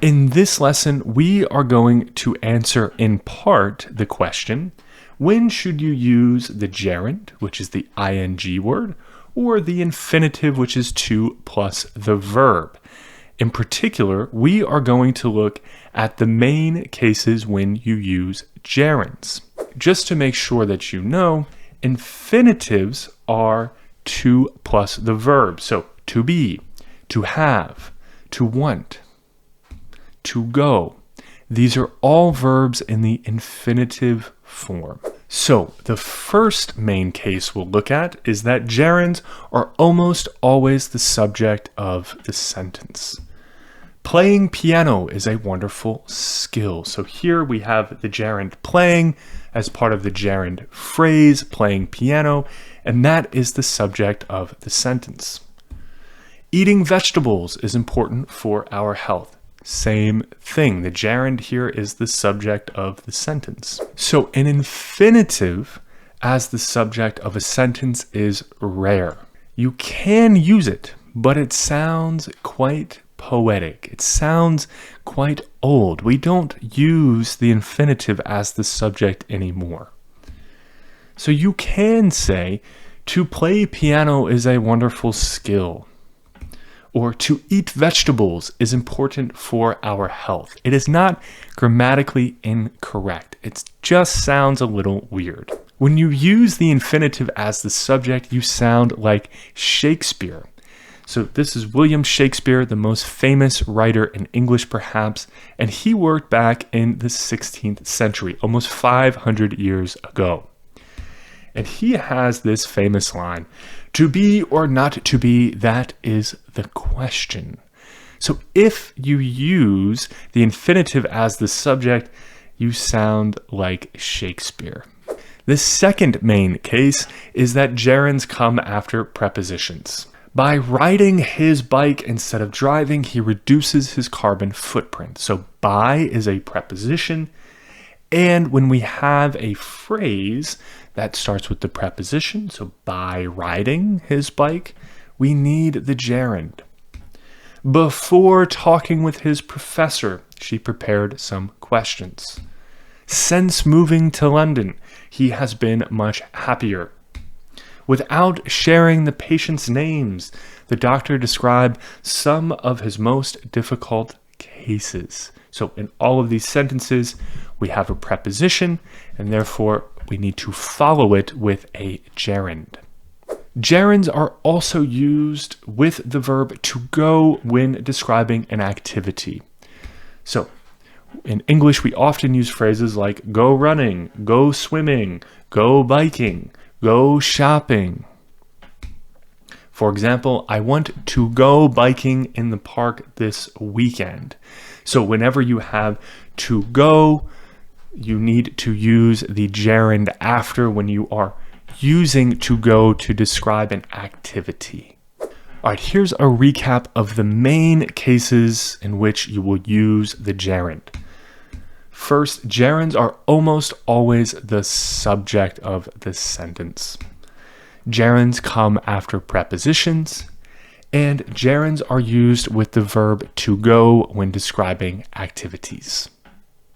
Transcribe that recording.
In this lesson, we are going to answer in part the question, when should you use the gerund, which is the ing word, or the infinitive, which is to plus the verb? In particular, we are going to look at the main cases when you use gerunds. Just to make sure that you know, infinitives are to plus the verb. So to be, to have, to want, to go. These are all verbs in the infinitive form. So the first main case we'll look at is that gerunds are almost always the subject of the sentence. Playing piano is a wonderful skill. So here we have the gerund playing as part of the gerund phrase, playing piano, and that is the subject of the sentence. Eating vegetables is important for our health. Same thing. The gerund here is the subject of the sentence. So an infinitive as the subject of a sentence is rare. You can use it, but it sounds quite poetic. It sounds quite old. We don't use the infinitive as the subject anymore. So you can say, to play piano is a wonderful skill. Or to eat vegetables is important for our health. It is not grammatically incorrect. It just sounds a little weird. When you use the infinitive as the subject, you sound like Shakespeare. So this is William Shakespeare, the most famous writer in English perhaps, and he worked back in the 16th century, almost 500 years ago. And he has this famous line, to be or not to be, that is the question. So if you use the infinitive as the subject, you sound like Shakespeare. The second main case is that gerunds come after prepositions. By riding his bike instead of driving, he reduces his carbon footprint. So by is a preposition, and when we have a phrase that starts with the preposition, so by riding his bike, we need the gerund. Before talking with his professor, she prepared some questions. Since moving to London, he has been much happier. Without sharing the patient's names, the doctor described some of his most difficult cases. So in all of these sentences, we have a preposition, and therefore we need to follow it with a gerund. Gerunds are also used with the verb to go when describing an activity. So in English, we often use phrases like go running, go swimming, go biking, go shopping. For example, I want to go biking in the park this weekend. So whenever you have to go, you need to use the gerund after when you are using to go to describe an activity. All right, here's a recap of the main cases in which you will use the gerund. First, gerunds are almost always the subject of the sentence. Gerunds come after prepositions, and gerunds are used with the verb to go when describing activities.